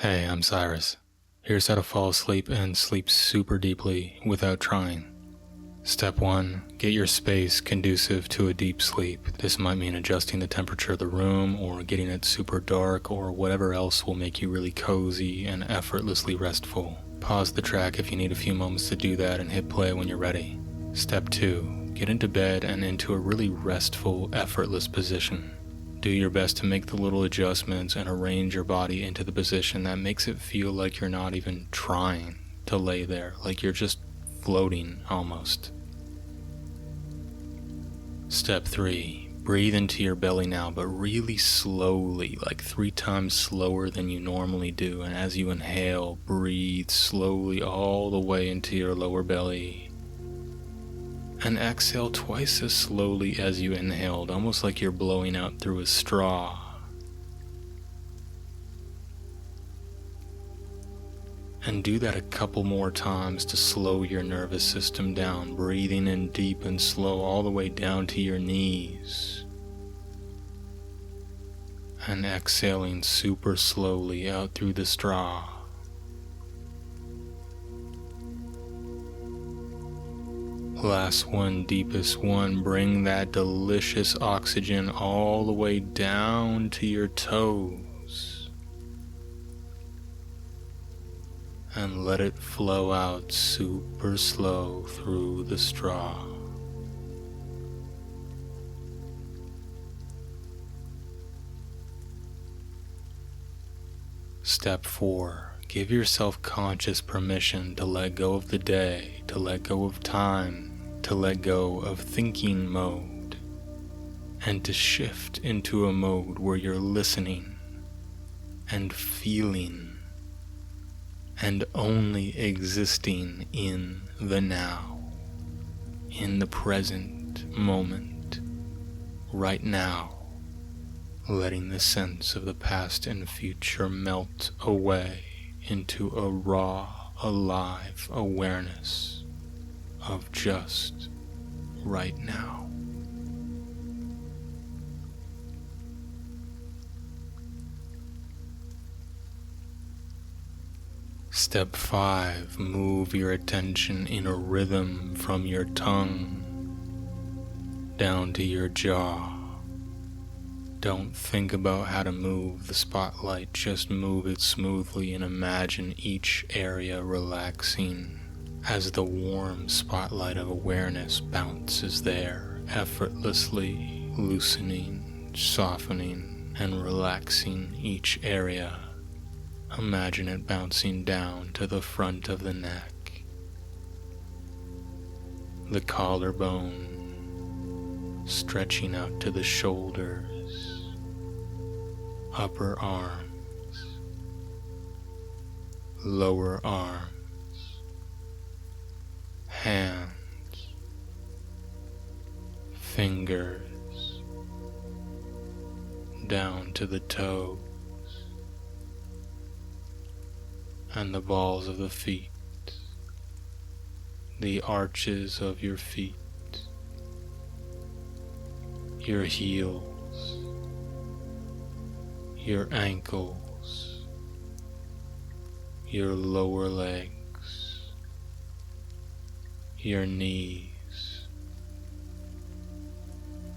Hey, I'm Cyrus. Here's how to fall asleep and sleep super deeply without trying. Step 1. Get your space conducive to a deep sleep. This might mean adjusting the temperature of the room or getting it super dark or whatever else will make you really cozy and effortlessly restful. Pause the track if you need a few moments to do that and hit play when you're ready. Step 2. Get into bed and into a really restful, effortless position. Do your best to make the little adjustments and arrange your body into the position that makes it feel like you're not even trying to lay there, like you're just floating almost. Step 3. Breathe into your belly now, but really slowly, like 3 times slower than you normally do. And as you inhale, breathe slowly all the way into your lower belly. And exhale twice as slowly as you inhaled, almost like you're blowing out through a straw. And do that a couple more times to slow your nervous system down, breathing in deep and slow all the way down to your knees. And exhaling super slowly out through the straw. Last one, deepest one, bring that delicious oxygen all the way down to your toes. And let it flow out super slow through the straw. Step 4. Give yourself conscious permission to let go of the day, to let go of time, to let go of thinking mode, and to shift into a mode where you're listening and feeling and only existing in the now, in the present moment, right now, letting the sense of the past and future melt away into a raw, alive awareness of just right now. Step 5. Move your attention in a rhythm from your tongue down to your jaw. Don't think about how to move the spotlight, just move it smoothly and imagine each area relaxing as the warm spotlight of awareness bounces there, effortlessly loosening, softening, and relaxing each area. Imagine it bouncing down to the front of the neck, the collarbone, stretching out to the shoulders, upper arms, lower arms, hands, fingers, down to the toes, and the balls of the feet, the arches of your feet, your heels, your ankles, your lower legs, your knees,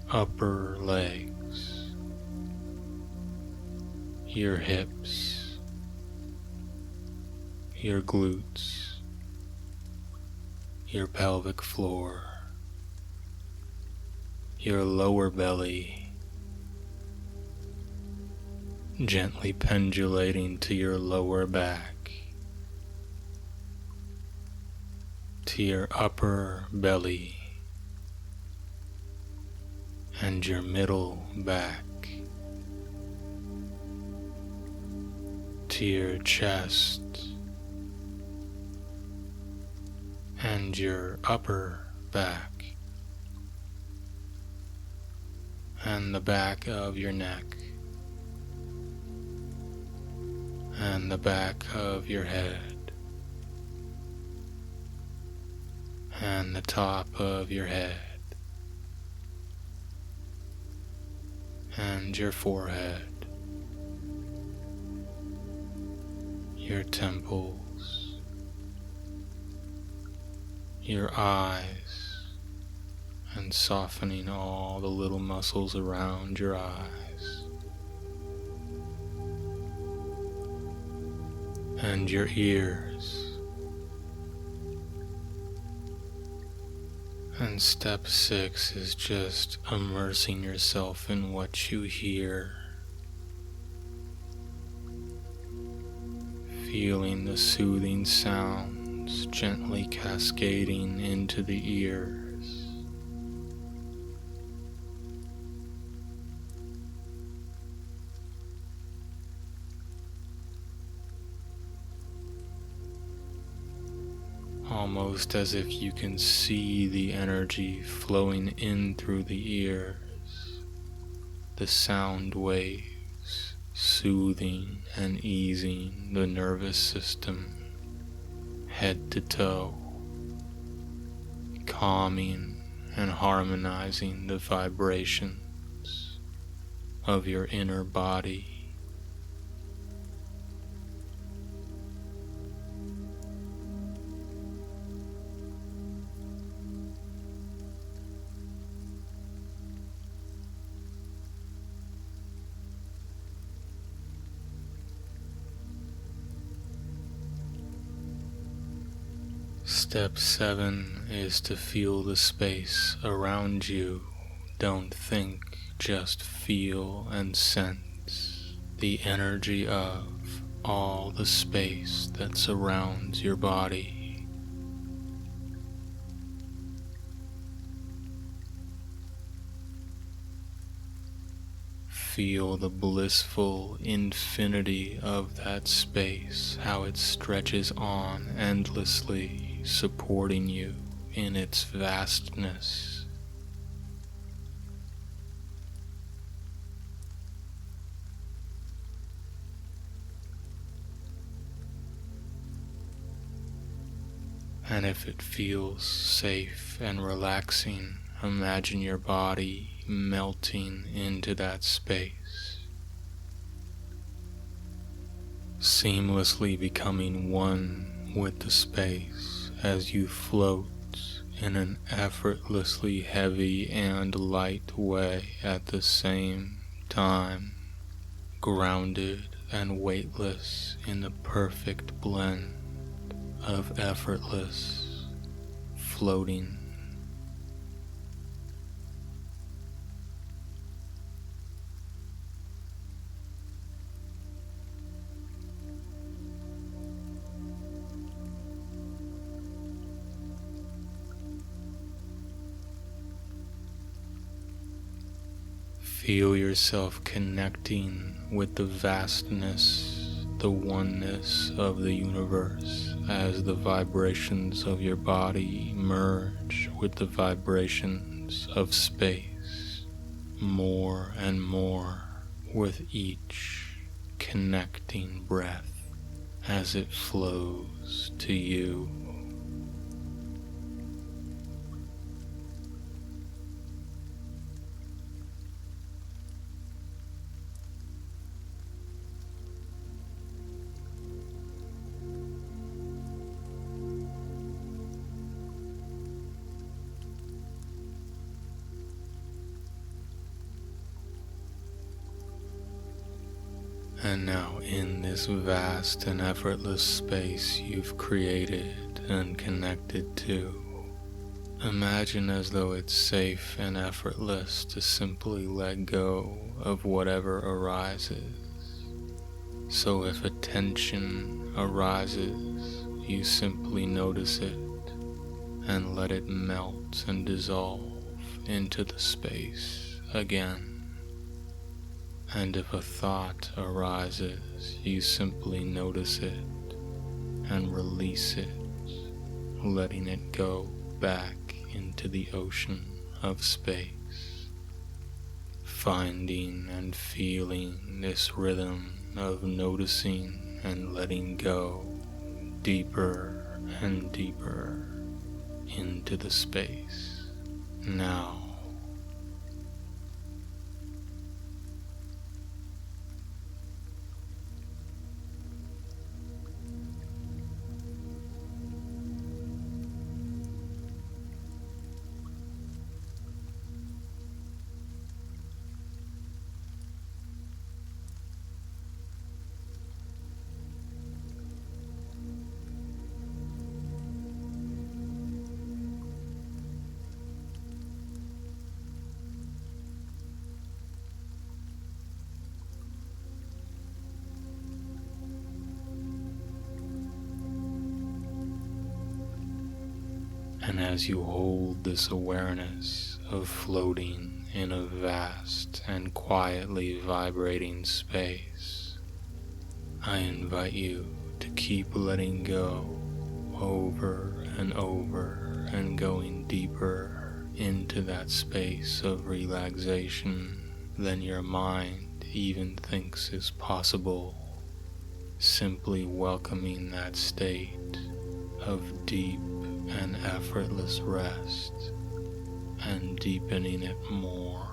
upper legs, your hips, your glutes, your pelvic floor, your lower belly, gently pendulating to your lower back, to your upper belly, and your middle back, to your chest, and your upper back, and the back of your neck, and the back of your head, and the top of your head, and your forehead, your temples, your eyes, and softening all the little muscles around your eyes, and your ears. And step 6 is just immersing yourself in what you hear, feeling the soothing sounds gently cascading into the ears. Almost as if you can see the energy flowing in through the ears, the sound waves soothing and easing the nervous system head to toe, calming and harmonizing the vibrations of your inner body. Step 7 is to feel the space around you. Don't think, just feel and sense the energy of all the space that surrounds your body. Feel the blissful infinity of that space, how it stretches on endlessly, supporting you in its vastness. And if it feels safe and relaxing, imagine your body melting into that space, seamlessly becoming one with the space as you float in an effortlessly heavy and light way at the same time, grounded and weightless in the perfect blend of effortless floating. Feel yourself connecting with the vastness, the oneness of the universe as the vibrations of your body merge with the vibrations of space, more and more with each connecting breath as it flows to you. And now in this vast and effortless space you've created and connected to, imagine as though it's safe and effortless to simply let go of whatever arises. So if a tension arises, you simply notice it and let it melt and dissolve into the space again. And if a thought arises, you simply notice it and release it, letting it go back into the ocean of space, finding and feeling this rhythm of noticing and letting go deeper and deeper into the space. Now, And as you hold this awareness of floating in a vast and quietly vibrating space, I invite you to keep letting go over and over and going deeper into that space of relaxation than your mind even thinks is possible, simply welcoming that state of deep and effortless rest and deepening it more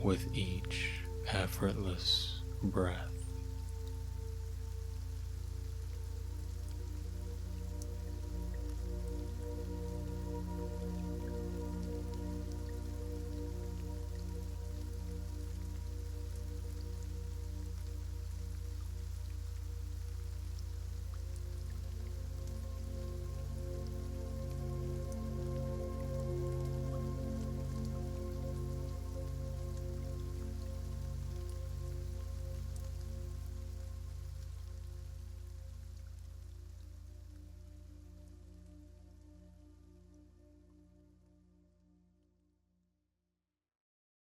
with each effortless breath.